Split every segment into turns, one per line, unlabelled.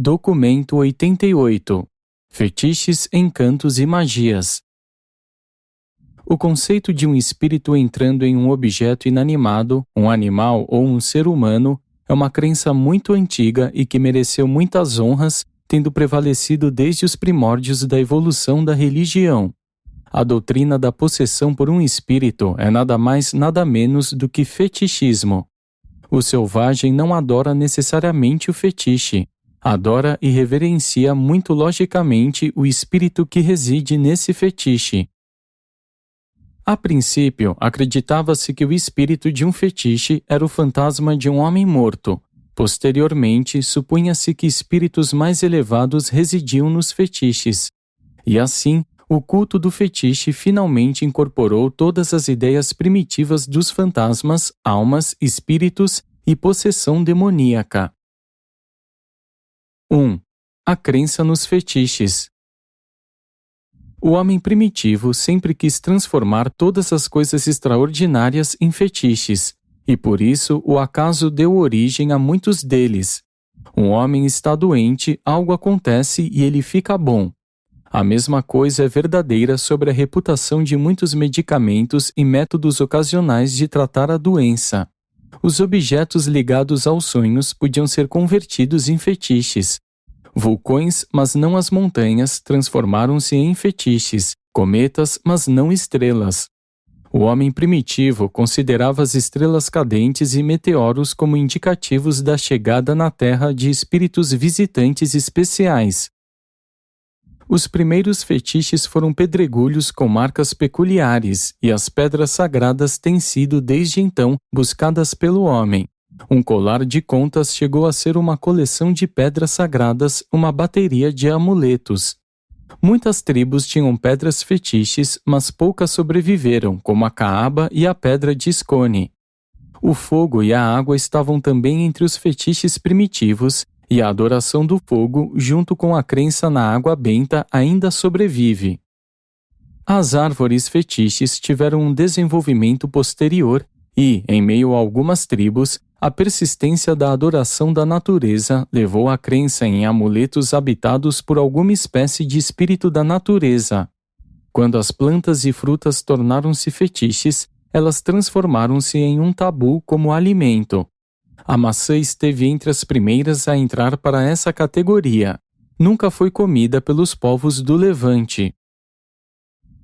Documento 88. Fetiches, encantos e magias. O conceito de um espírito entrando em um objeto inanimado, um animal ou um ser humano, é uma crença muito antiga e que mereceu muitas honras, tendo prevalecido desde os primórdios da evolução da religião. A doutrina da possessão por um espírito é nada mais nada menos do que fetichismo. O selvagem não adora necessariamente o fetiche, adora e reverencia muito logicamente o espírito que reside nesse fetiche. A princípio, acreditava-se que o espírito de um fetiche era o fantasma de um homem morto. Posteriormente, supunha-se que espíritos mais elevados residiam nos fetiches. E assim, o culto do fetiche finalmente incorporou todas as ideias primitivas dos fantasmas, almas, espíritos e possessão demoníaca. 1. A crença nos fetiches. O homem primitivo sempre quis transformar todas as coisas extraordinárias em fetiches, e por isso o acaso deu origem a muitos deles. Um homem está doente, algo acontece e ele fica bom. A mesma coisa é verdadeira sobre a reputação de muitos medicamentos e métodos ocasionais de tratar a doença. Os objetos ligados aos sonhos podiam ser convertidos em fetiches. Vulcões, mas não as montanhas, transformaram-se em fetiches, cometas, mas não estrelas. O homem primitivo considerava as estrelas cadentes e meteoros como indicativos da chegada na Terra de espíritos visitantes especiais. Os primeiros fetiches foram pedregulhos com marcas peculiares, e as pedras sagradas têm sido, desde então, buscadas pelo homem. Um colar de contas chegou a ser uma coleção de pedras sagradas, uma bateria de amuletos. Muitas tribos tinham pedras fetiches, mas poucas sobreviveram, como a caaba e a pedra de escone. O fogo e a água estavam também entre os fetiches primitivos, e a adoração do fogo, junto com a crença na água benta, ainda sobrevive. As árvores fetiches tiveram um desenvolvimento posterior e, em meio a algumas tribos, a persistência da adoração da natureza levou à crença em amuletos habitados por alguma espécie de espírito da natureza. Quando as plantas e frutas tornaram-se fetiches, elas transformaram-se em um tabu como alimento. A maçã esteve entre as primeiras a entrar para essa categoria. Nunca foi comida pelos povos do Levante.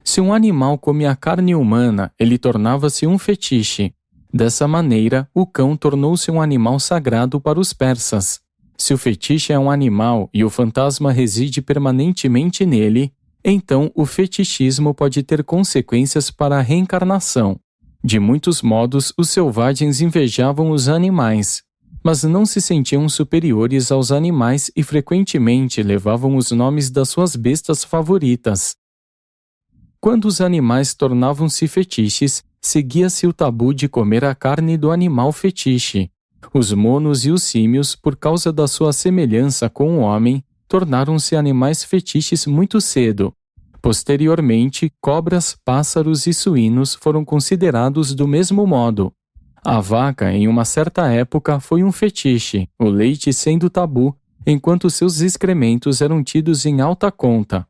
Se um animal comia a carne humana, ele tornava-se um fetiche. Dessa maneira, o cão tornou-se um animal sagrado para os persas. Se o fetiche é um animal e o fantasma reside permanentemente nele, então o fetichismo pode ter consequências para a reencarnação. De muitos modos, os selvagens invejavam os animais, mas não se sentiam superiores aos animais e frequentemente levavam os nomes das suas bestas favoritas. Quando os animais tornavam-se fetiches, seguia-se o tabu de comer a carne do animal fetiche. Os monos e os símios, por causa da sua semelhança com o homem, tornaram-se animais fetiches muito cedo. Posteriormente, cobras, pássaros e suínos foram considerados do mesmo modo. A vaca, em uma certa época, foi um fetiche, o leite sendo tabu, enquanto seus excrementos eram tidos em alta conta.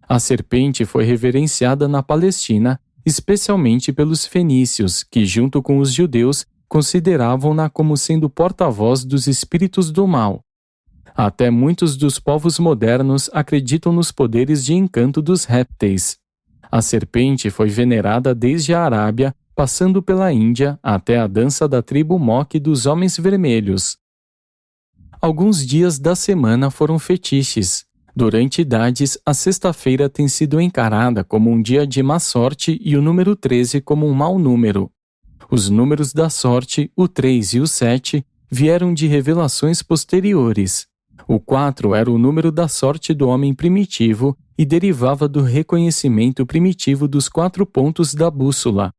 A serpente foi reverenciada na Palestina, especialmente pelos fenícios, que, junto com os judeus, consideravam-na como sendo porta-voz dos espíritos do mal. Até muitos dos povos modernos acreditam nos poderes de encanto dos répteis. A serpente foi venerada desde a Arábia, passando pela Índia, até a dança da tribo Moque dos Homens Vermelhos. Alguns dias da semana foram fetiches. Durante idades, a sexta-feira tem sido encarada como um dia de má sorte e o número 13 como um mau número. Os números da sorte, o 3 e o 7, vieram de revelações posteriores. O 4 era o número da sorte do homem primitivo e derivava do reconhecimento primitivo dos 4 pontos da bússola.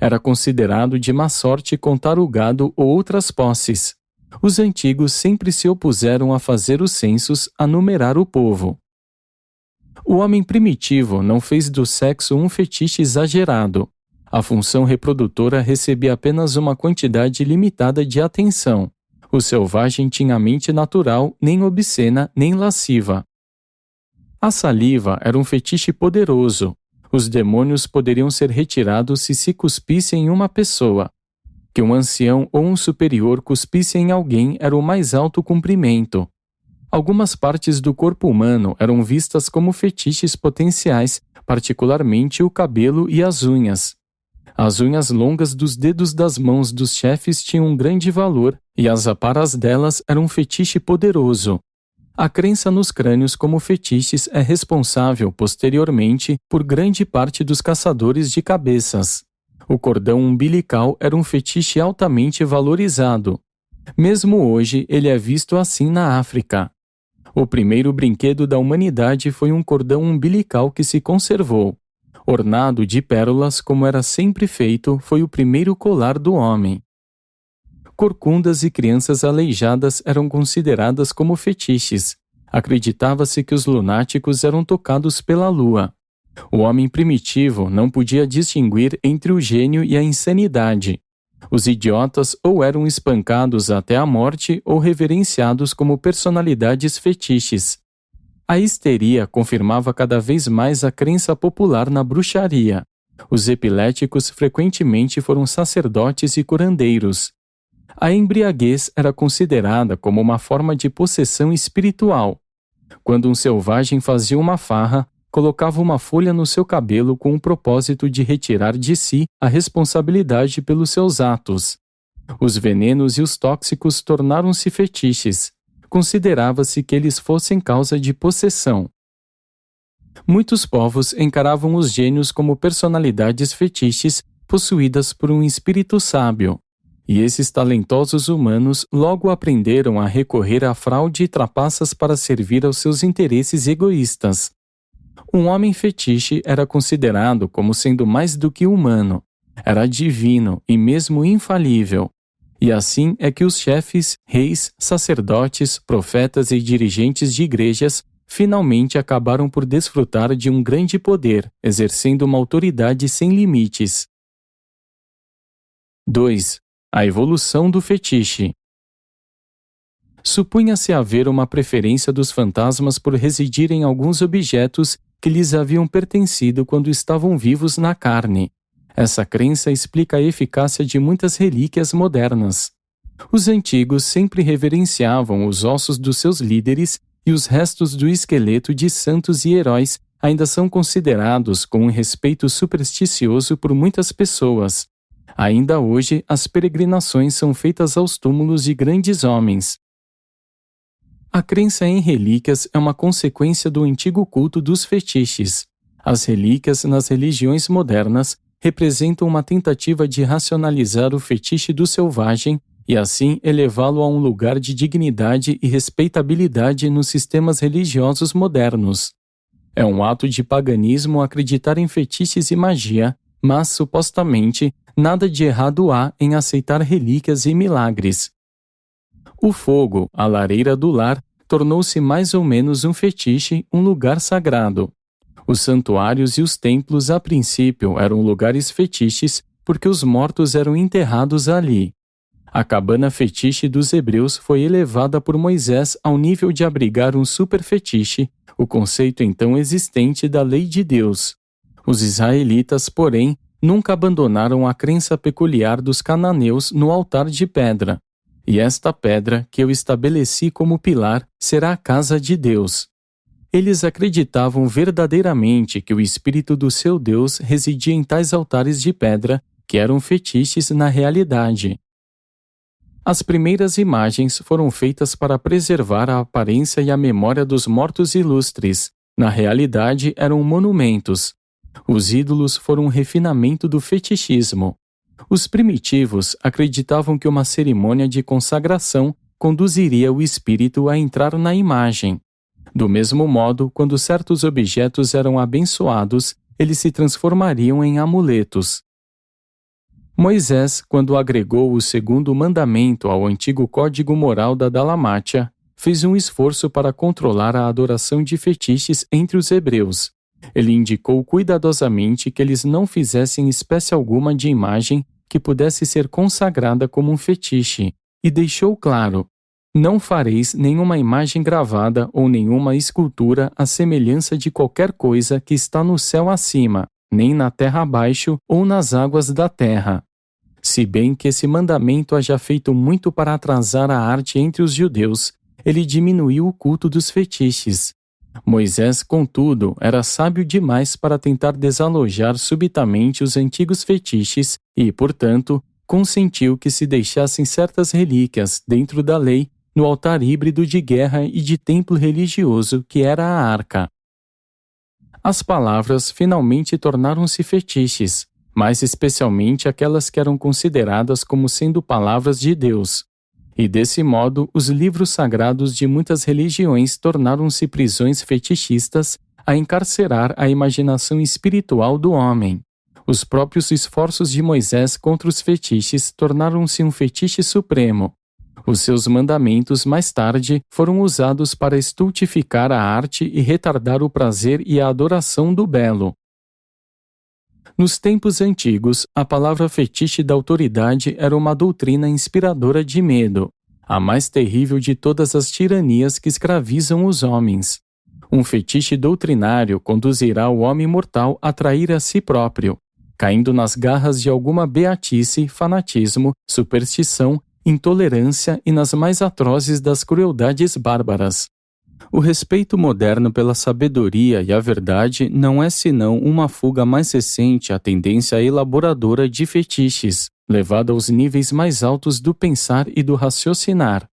Era considerado de má sorte contar o gado ou outras posses. Os antigos sempre se opuseram a fazer os censos, a numerar o povo. O homem primitivo não fez do sexo um fetiche exagerado. A função reprodutora recebia apenas uma quantidade limitada de atenção. O selvagem tinha a mente natural, nem obscena, nem lasciva. A saliva era um fetiche poderoso. Os demônios poderiam ser retirados se cuspissem em uma pessoa. Que um ancião ou um superior cuspisse em alguém era o mais alto cumprimento. Algumas partes do corpo humano eram vistas como fetiches potenciais, particularmente o cabelo e as unhas. As unhas longas dos dedos das mãos dos chefes tinham um grande valor e as aparas delas eram um fetiche poderoso. A crença nos crânios como fetiches é responsável, posteriormente, por grande parte dos caçadores de cabeças. O cordão umbilical era um fetiche altamente valorizado. Mesmo hoje, ele é visto assim na África. O primeiro brinquedo da humanidade foi um cordão umbilical que se conservou. Ornado de pérolas, como era sempre feito, foi o primeiro colar do homem. Corcundas e crianças aleijadas eram consideradas como fetiches. Acreditava-se que os lunáticos eram tocados pela lua. O homem primitivo não podia distinguir entre o gênio e a insanidade. Os idiotas ou eram espancados até a morte ou reverenciados como personalidades fetiches. A histeria confirmava cada vez mais a crença popular na bruxaria. Os epiléticos frequentemente foram sacerdotes e curandeiros. A embriaguez era considerada como uma forma de possessão espiritual. Quando um selvagem fazia uma farra, colocava uma folha no seu cabelo com o propósito de retirar de si a responsabilidade pelos seus atos. Os venenos e os tóxicos tornaram-se fetiches. Considerava-se que eles fossem causa de possessão. Muitos povos encaravam os gênios como personalidades fetiches possuídas por um espírito sábio. E esses talentosos humanos logo aprenderam a recorrer à fraude e trapaças para servir aos seus interesses egoístas. Um homem fetiche era considerado como sendo mais do que humano. Era divino e mesmo infalível. E assim é que os chefes, reis, sacerdotes, profetas e dirigentes de igrejas finalmente acabaram por desfrutar de um grande poder, exercendo uma autoridade sem limites. 2. A evolução do fetiche. Supunha-se haver uma preferência dos fantasmas por residir em alguns objetos que lhes haviam pertencido quando estavam vivos na carne. Essa crença explica a eficácia de muitas relíquias modernas. Os antigos sempre reverenciavam os ossos dos seus líderes e os restos do esqueleto de santos e heróis ainda são considerados com um respeito supersticioso por muitas pessoas. Ainda hoje, as peregrinações são feitas aos túmulos de grandes homens. A crença em relíquias é uma consequência do antigo culto dos fetiches. As relíquias nas religiões modernas representam uma tentativa de racionalizar o fetiche do selvagem e assim elevá-lo a um lugar de dignidade e respeitabilidade nos sistemas religiosos modernos. É um ato de paganismo acreditar em fetiches e magia, mas, supostamente, nada de errado há em aceitar relíquias e milagres. O fogo, a lareira do lar, tornou-se mais ou menos um fetiche, um lugar sagrado. Os santuários e os templos, a princípio, eram lugares fetiches porque os mortos eram enterrados ali. A cabana fetiche dos hebreus foi elevada por Moisés ao nível de abrigar um superfetiche, o conceito então existente da lei de Deus. Os israelitas, porém, nunca abandonaram a crença peculiar dos cananeus no altar de pedra. E esta pedra, que eu estabeleci como pilar, será a casa de Deus. Eles acreditavam verdadeiramente que o espírito do seu Deus residia em tais altares de pedra, que eram fetiches na realidade. As primeiras imagens foram feitas para preservar a aparência e a memória dos mortos ilustres. Na realidade, eram monumentos. Os ídolos foram um refinamento do fetichismo. Os primitivos acreditavam que uma cerimônia de consagração conduziria o espírito a entrar na imagem. Do mesmo modo, quando certos objetos eram abençoados, eles se transformariam em amuletos. Moisés, quando agregou o segundo mandamento ao antigo código moral da Dalamátia, fez um esforço para controlar a adoração de fetiches entre os hebreus. Ele indicou cuidadosamente que eles não fizessem espécie alguma de imagem que pudesse ser consagrada como um fetiche. e deixou claro: não fareis nenhuma imagem gravada ou nenhuma escultura à semelhança de qualquer coisa que está no céu acima, nem na terra abaixo ou nas águas da terra. Se bem que esse mandamento haja feito muito para atrasar a arte entre os judeus, ele diminuiu o culto dos fetiches. Moisés, contudo, era sábio demais para tentar desalojar subitamente os antigos fetiches e, portanto, consentiu que se deixassem certas relíquias dentro da lei no altar híbrido de guerra e de templo religioso que era a arca. As palavras finalmente tornaram-se fetiches, mais especialmente aquelas que eram consideradas como sendo palavras de Deus. E desse modo, os livros sagrados de muitas religiões tornaram-se prisões fetichistas a encarcerar a imaginação espiritual do homem. Os próprios esforços de Moisés contra os fetiches tornaram-se um fetiche supremo. Os seus mandamentos, mais tarde, foram usados para estultificar a arte e retardar o prazer e a adoração do belo. Nos tempos antigos, a palavra fetiche da autoridade era uma doutrina inspiradora de medo, a mais terrível de todas as tiranias que escravizam os homens. Um fetiche doutrinário conduzirá o homem mortal a trair a si próprio, caindo nas garras de alguma beatice, fanatismo, superstição, intolerância e nas mais atrozes das crueldades bárbaras. O respeito moderno pela sabedoria e a verdade não é senão uma fuga mais recente à tendência elaboradora de fetiches, levada aos níveis mais altos do pensar e do raciocinar.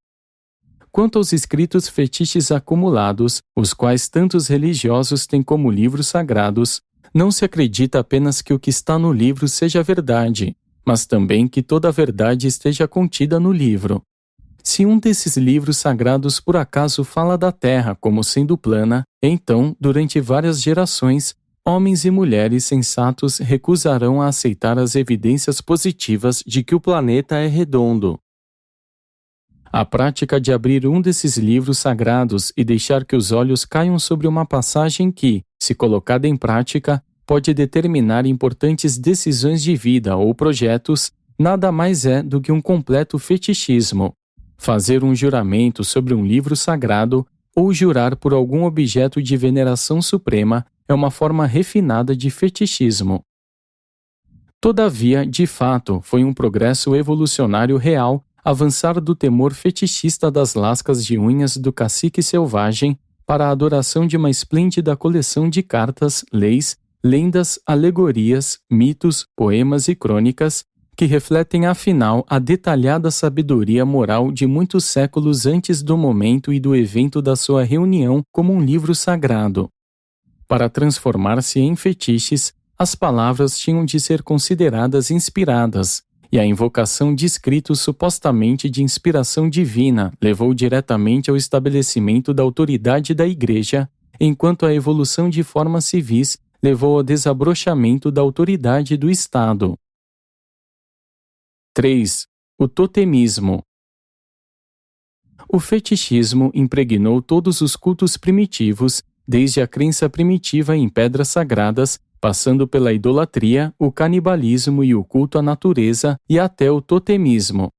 Quanto aos escritos fetiches acumulados, os quais tantos religiosos têm como livros sagrados, não se acredita apenas que o que está no livro seja verdade, mas também que toda a verdade esteja contida no livro. Se um desses livros sagrados por acaso fala da Terra como sendo plana, então, durante várias gerações, homens e mulheres sensatos recusarão a aceitar as evidências positivas de que o planeta é redondo. A prática de abrir um desses livros sagrados e deixar que os olhos caiam sobre uma passagem que, se colocada em prática, pode determinar importantes decisões de vida ou projetos, nada mais é do que um completo fetichismo. Fazer um juramento sobre um livro sagrado ou jurar por algum objeto de veneração suprema é uma forma refinada de fetichismo. Todavia, de fato, foi um progresso evolucionário real avançar do temor fetichista das lascas de unhas do cacique selvagem para a adoração de uma esplêndida coleção de cartas, leis, lendas, alegorias, mitos, poemas e crônicas que refletem afinal a detalhada sabedoria moral de muitos séculos antes do momento e do evento da sua reunião como um livro sagrado. Para transformar-se em fetiches, as palavras tinham de ser consideradas inspiradas, e a invocação de escritos supostamente de inspiração divina levou diretamente ao estabelecimento da autoridade da Igreja, enquanto a evolução de formas civis levou ao desabrochamento da autoridade do Estado. 3. O totemismo. O fetichismo impregnou todos os cultos primitivos, desde a crença primitiva em pedras sagradas, passando pela idolatria, o canibalismo e o culto à natureza e até o totemismo.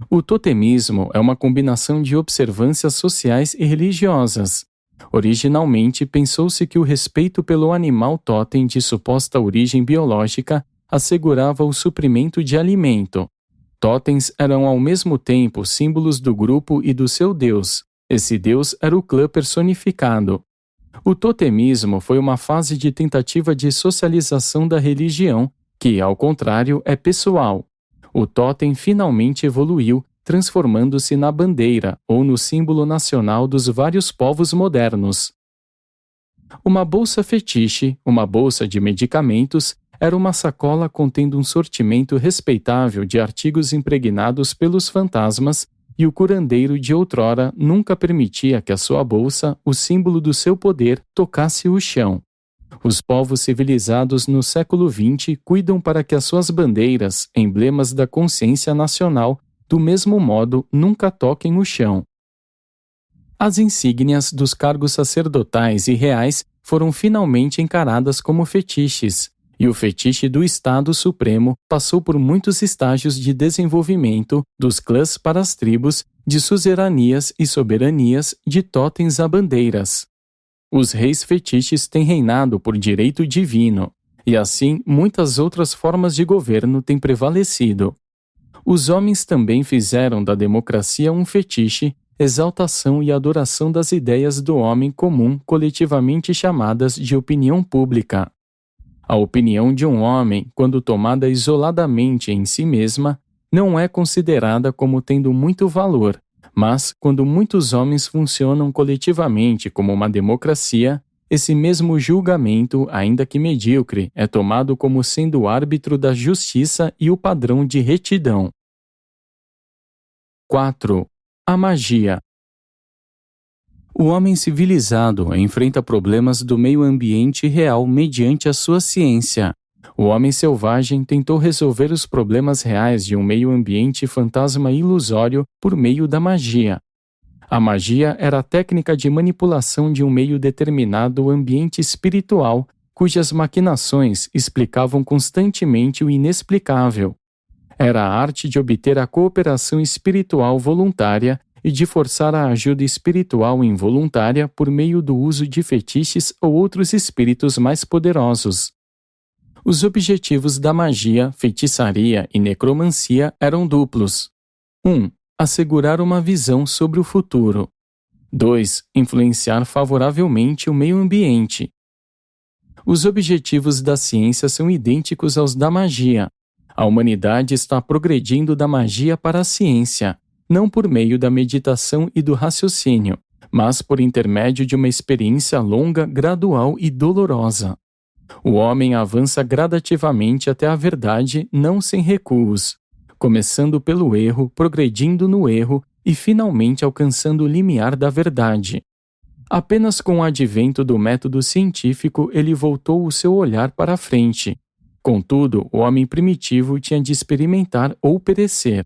O totemismo é uma combinação de observâncias sociais e religiosas. Originalmente, pensou-se que o respeito pelo animal totem de suposta origem biológica assegurava o suprimento de alimento. Totens eram ao mesmo tempo símbolos do grupo e do seu deus. Esse deus era o clã personificado. O totemismo foi uma fase de tentativa de socialização da religião, que, ao contrário, é pessoal. O totem finalmente evoluiu, transformando-se na bandeira ou no símbolo nacional dos vários povos modernos. Uma bolsa fetiche, uma bolsa de medicamentos, era uma sacola contendo um sortimento respeitável de artigos impregnados pelos fantasmas, e o curandeiro de outrora nunca permitia que a sua bolsa, o símbolo do seu poder, tocasse o chão. Os povos civilizados no século XX cuidam para que as suas bandeiras, emblemas da consciência nacional, do mesmo modo, nunca toquem o chão. As insígnias dos cargos sacerdotais e reais foram finalmente encaradas como fetiches, E o fetiche do Estado Supremo passou por muitos estágios de desenvolvimento, dos clãs para as tribos, de suzeranias e soberanias, de totens a bandeiras. Os reis fetiches têm reinado por direito divino, e assim muitas outras formas de governo têm prevalecido. Os homens também fizeram da democracia um fetiche, exaltação e adoração das ideias do homem comum coletivamente chamadas de opinião pública. A opinião de um homem, quando tomada isoladamente em si mesma, não é considerada como tendo muito valor, mas, quando muitos homens funcionam coletivamente como uma democracia, esse mesmo julgamento, ainda que medíocre, é tomado como sendo o árbitro da justiça e o padrão de retidão. 4. A magia. O homem civilizado enfrenta problemas do meio ambiente real mediante a sua ciência. O homem selvagem tentou resolver os problemas reais de um meio ambiente fantasma ilusório por meio da magia. A magia era a técnica de manipulação de um meio determinado ambiente espiritual, cujas maquinações explicavam constantemente o inexplicável. Era a arte de obter a cooperação espiritual voluntária e de forçar a ajuda espiritual involuntária por meio do uso de fetiches ou outros espíritos mais poderosos. Os objetivos da magia, feitiçaria e necromancia eram duplos. 1. Assegurar uma visão sobre o futuro. 2. Influenciar favoravelmente o meio ambiente. Os objetivos da ciência são idênticos aos da magia. A humanidade está progredindo da magia para a ciência, não por meio da meditação e do raciocínio, mas por intermédio de uma experiência longa, gradual e dolorosa. O homem avança gradativamente até a verdade, não sem recuos, começando pelo erro, progredindo no erro e finalmente alcançando o limiar da verdade. Apenas com o advento do método científico ele voltou o seu olhar para a frente. Contudo, o homem primitivo tinha de experimentar ou perecer.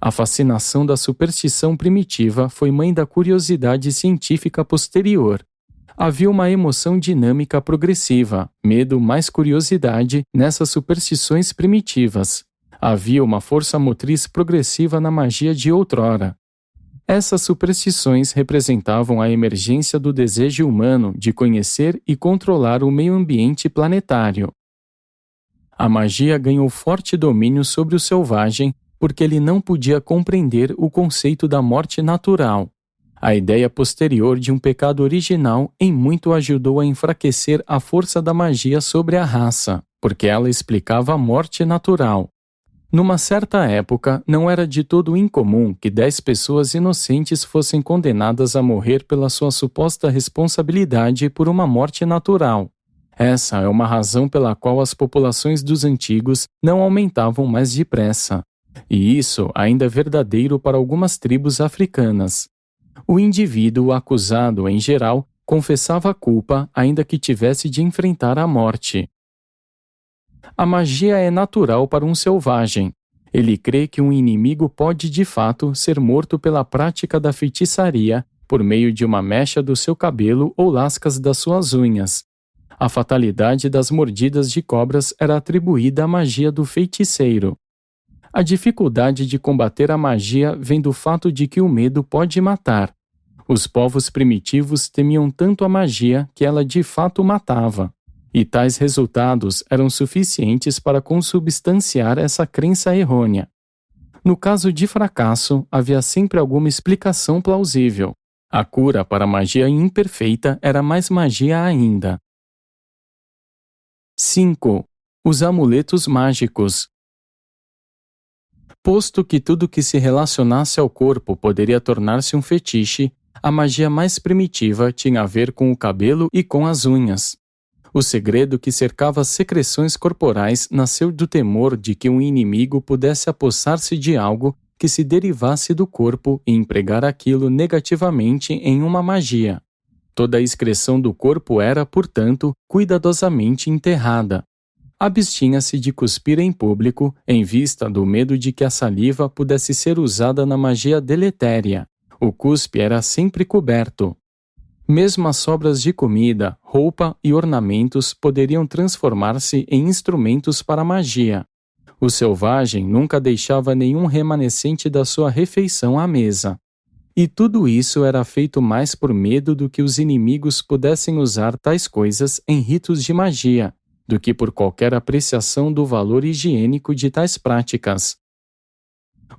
A fascinação da superstição primitiva foi mãe da curiosidade científica posterior. Havia uma emoção dinâmica progressiva, medo mais curiosidade nessas superstições primitivas. Havia uma força motriz progressiva na magia de outrora. Essas superstições representavam a emergência do desejo humano de conhecer e controlar o meio ambiente planetário. A magia ganhou forte domínio sobre o selvagem porque ele não podia compreender o conceito da morte natural. A ideia posterior de um pecado original em muito ajudou a enfraquecer a força da magia sobre a raça, porque ela explicava a morte natural. Numa certa época, não era de todo incomum que 10 pessoas inocentes fossem condenadas a morrer pela sua suposta responsabilidade por uma morte natural. Essa é uma razão pela qual as populações dos antigos não aumentavam mais depressa. E isso ainda é verdadeiro para algumas tribos africanas. O indivíduo acusado, em geral, confessava a culpa ainda que tivesse de enfrentar a morte. A magia é natural para um selvagem. Ele crê que um inimigo pode de fato ser morto pela prática da feitiçaria por meio de uma mecha do seu cabelo ou lascas das suas unhas. A fatalidade das mordidas de cobras era atribuída à magia do feiticeiro. A dificuldade de combater a magia vem do fato de que o medo pode matar. Os povos primitivos temiam tanto a magia que ela de fato matava. E tais resultados eram suficientes para consubstanciar essa crença errônea. No caso de fracasso, havia sempre alguma explicação plausível. A cura para a magia imperfeita era mais magia ainda. 5. Os amuletos mágicos. Posto que tudo que se relacionasse ao corpo poderia tornar-se um fetiche, a magia mais primitiva tinha a ver com o cabelo e com as unhas. O segredo que cercava as secreções corporais nasceu do temor de que um inimigo pudesse apossar-se de algo que se derivasse do corpo e empregar aquilo negativamente em uma magia. Toda a excreção do corpo era, portanto, cuidadosamente enterrada. Abstinha-se de cuspir em público, em vista do medo de que a saliva pudesse ser usada na magia deletéria. O cuspe era sempre coberto. Mesmo as sobras de comida, roupa e ornamentos poderiam transformar-se em instrumentos para a magia. O selvagem nunca deixava nenhum remanescente da sua refeição à mesa. E tudo isso era feito mais por medo do que os inimigos pudessem usar tais coisas em ritos de magia, do que por qualquer apreciação do valor higiênico de tais práticas.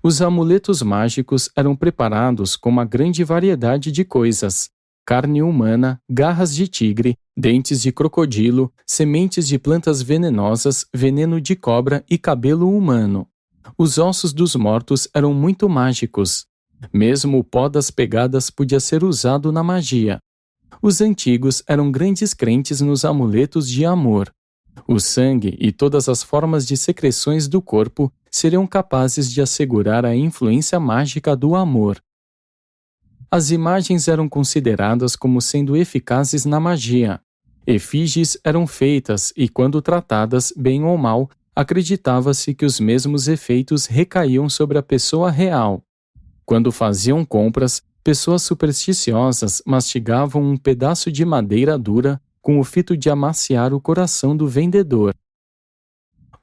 Os amuletos mágicos eram preparados com uma grande variedade de coisas: carne humana, garras de tigre, dentes de crocodilo, sementes de plantas venenosas, veneno de cobra e cabelo humano. Os ossos dos mortos eram muito mágicos. Mesmo o pó das pegadas podia ser usado na magia. Os antigos eram grandes crentes nos amuletos de amor. O sangue e todas as formas de secreções do corpo seriam capazes de assegurar a influência mágica do amor. As imagens eram consideradas como sendo eficazes na magia. Efígies eram feitas e, quando tratadas, bem ou mal, acreditava-se que os mesmos efeitos recaíam sobre a pessoa real. Quando faziam compras, pessoas supersticiosas mastigavam um pedaço de madeira dura com o fito de amaciar o coração do vendedor.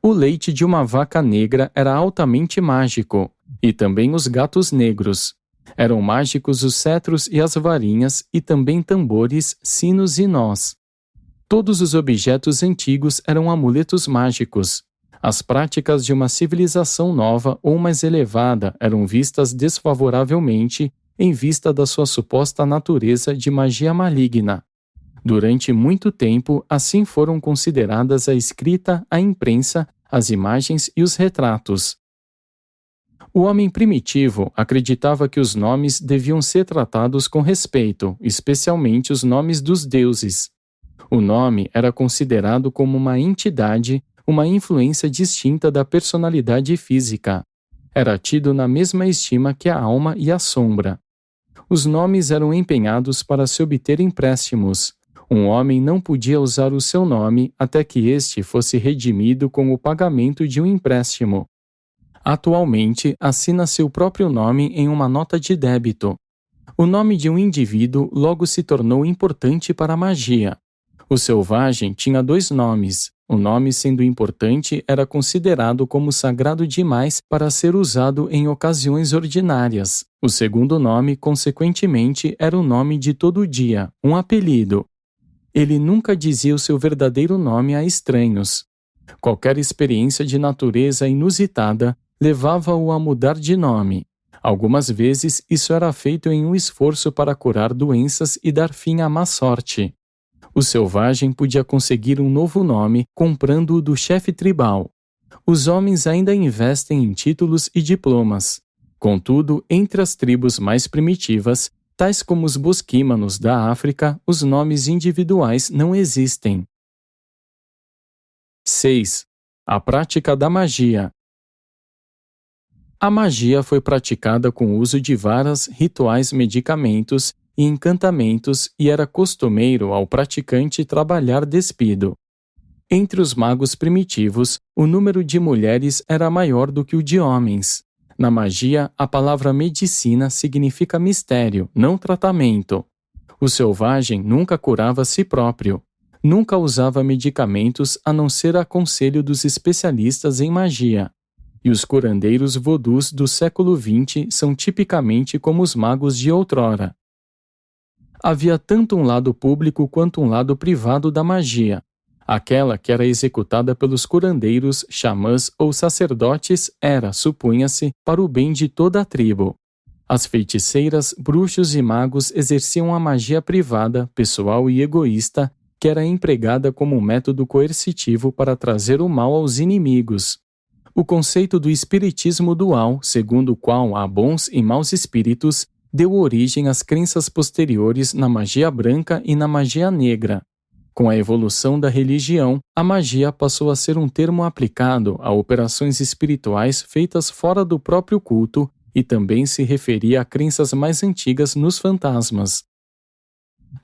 O leite de uma vaca negra era altamente mágico, e também os gatos negros. Eram mágicos os cetros e as varinhas, e também tambores, sinos e nós. Todos os objetos antigos eram amuletos mágicos. As práticas de uma civilização nova ou mais elevada eram vistas desfavoravelmente em vista da sua suposta natureza de magia maligna. Durante muito tempo, assim foram consideradas a escrita, a imprensa, as imagens e os retratos. O homem primitivo acreditava que os nomes deviam ser tratados com respeito, especialmente os nomes dos deuses. O nome era considerado como uma entidade, uma influência distinta da personalidade física. Era tido na mesma estima que a alma e a sombra. Os nomes eram empenhados para se obter empréstimos. Um homem não podia usar o seu nome até que este fosse redimido com o pagamento de um empréstimo. Atualmente, assina seu próprio nome em uma nota de débito. O nome de um indivíduo logo se tornou importante para a magia. O selvagem tinha 2 nomes. O nome, sendo importante, era considerado como sagrado demais para ser usado em ocasiões ordinárias. O segundo nome, consequentemente, era o nome de todo dia, um apelido. Ele nunca dizia o seu verdadeiro nome a estranhos. Qualquer experiência de natureza inusitada levava-o a mudar de nome. Algumas vezes isso era feito em um esforço para curar doenças e dar fim à má sorte. O selvagem podia conseguir um novo nome comprando-o do chefe tribal. Os homens ainda investem em títulos e diplomas. Contudo, entre as tribos mais primitivas, tais como os bosquímanos da África, os nomes individuais não existem. 6. A prática da magia. A magia foi praticada com o uso de varas, rituais, medicamentos e encantamentos, e era costumeiro ao praticante trabalhar despido. Entre os magos primitivos, o número de mulheres era maior do que o de homens. Na magia, a palavra medicina significa mistério, não tratamento. O selvagem nunca curava a si próprio. Nunca usava medicamentos a não ser a conselho dos especialistas em magia. E os curandeiros vodus do século XX são tipicamente como os magos de outrora. Havia tanto um lado público quanto um lado privado da magia. Aquela que era executada pelos curandeiros, xamãs ou sacerdotes era, supunha-se, para o bem de toda a tribo. As feiticeiras, bruxos e magos exerciam a magia privada, pessoal e egoísta, que era empregada como um método coercitivo para trazer o mal aos inimigos. O conceito do espiritismo dual, segundo o qual há bons e maus espíritos, deu origem às crenças posteriores na magia branca e na magia negra. Com a evolução da religião, a magia passou a ser um termo aplicado a operações espirituais feitas fora do próprio culto e também se referia a crenças mais antigas nos fantasmas.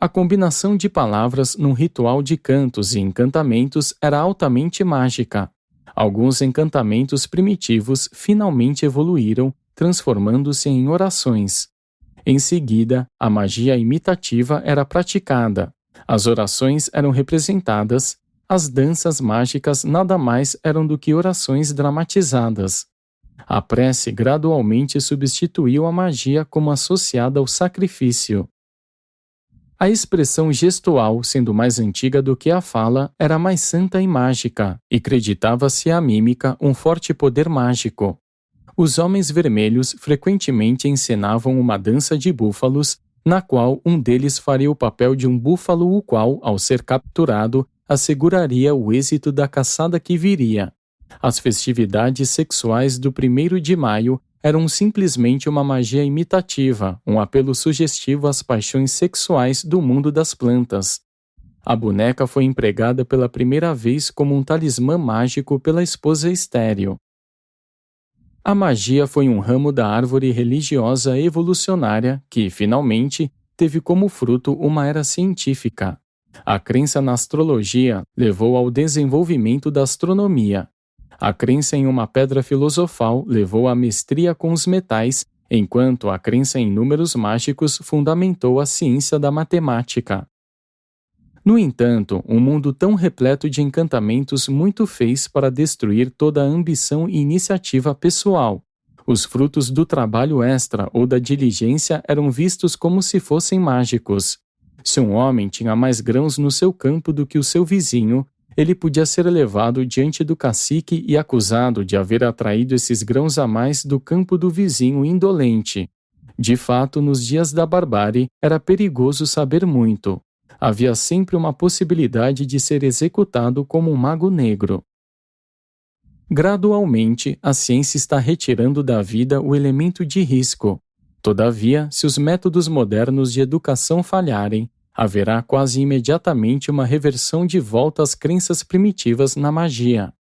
A combinação de palavras num ritual de cantos e encantamentos era altamente mágica. Alguns encantamentos primitivos finalmente evoluíram, transformando-se em orações. Em seguida, a magia imitativa era praticada, as orações eram representadas, as danças mágicas nada mais eram do que orações dramatizadas. A prece gradualmente substituiu a magia como associada ao sacrifício. A expressão gestual, sendo mais antiga do que a fala, era mais santa e mágica, e creditava-se à mímica um forte poder mágico. Os homens vermelhos frequentemente encenavam uma dança de búfalos, na qual um deles faria o papel de um búfalo, o qual, ao ser capturado, asseguraria o êxito da caçada que viria. As festividades sexuais do 1º de maio eram simplesmente uma magia imitativa, um apelo sugestivo às paixões sexuais do mundo das plantas. A boneca foi empregada pela primeira vez como um talismã mágico pela esposa estéril. A magia foi um ramo da árvore religiosa evolucionária que, finalmente, teve como fruto uma era científica. A crença na astrologia levou ao desenvolvimento da astronomia. A crença em uma pedra filosofal levou à mestria com os metais, enquanto a crença em números mágicos fundamentou a ciência da matemática. No entanto, um mundo tão repleto de encantamentos muito fez para destruir toda a ambição e iniciativa pessoal. Os frutos do trabalho extra ou da diligência eram vistos como se fossem mágicos. Se um homem tinha mais grãos no seu campo do que o seu vizinho, ele podia ser levado diante do cacique e acusado de haver atraído esses grãos a mais do campo do vizinho indolente. De fato, nos dias da barbárie, era perigoso saber muito. Havia sempre uma possibilidade de ser executado como um mago negro. Gradualmente, a ciência está retirando da vida o elemento de risco. Todavia, se os métodos modernos de educação falharem, haverá quase imediatamente uma reversão de volta às crenças primitivas na magia.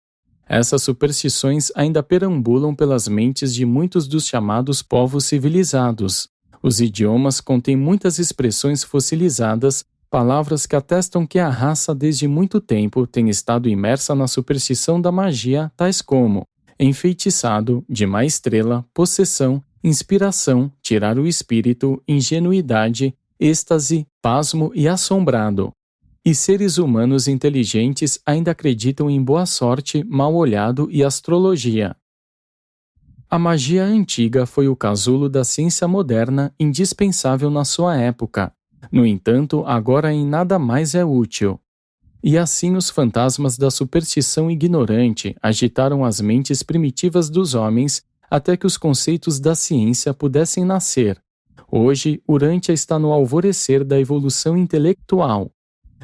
Essas superstições ainda perambulam pelas mentes de muitos dos chamados povos civilizados. Os idiomas contêm muitas expressões fossilizadas, palavras que atestam que a raça desde muito tempo tem estado imersa na superstição da magia, tais como enfeitiçado, de má estrela, possessão, inspiração, tirar o espírito, ingenuidade, êxtase, pasmo e assombrado. E seres humanos inteligentes ainda acreditam em boa sorte, mal olhado e astrologia. A magia antiga foi o casulo da ciência moderna, indispensável na sua época. No entanto, agora em nada mais é útil. E assim os fantasmas da superstição ignorante agitaram as mentes primitivas dos homens até que os conceitos da ciência pudessem nascer. Hoje, Urântia está no alvorecer da evolução intelectual.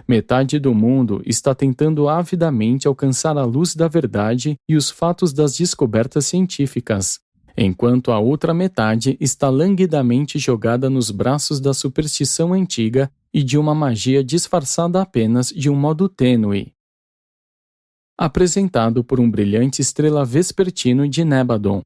Metade do mundo está tentando avidamente alcançar a luz da verdade e os fatos das descobertas científicas, enquanto a outra metade está languidamente jogada nos braços da superstição antiga e de uma magia disfarçada apenas de um modo tênue. Apresentado por um brilhante estrela vespertino de Nébadon.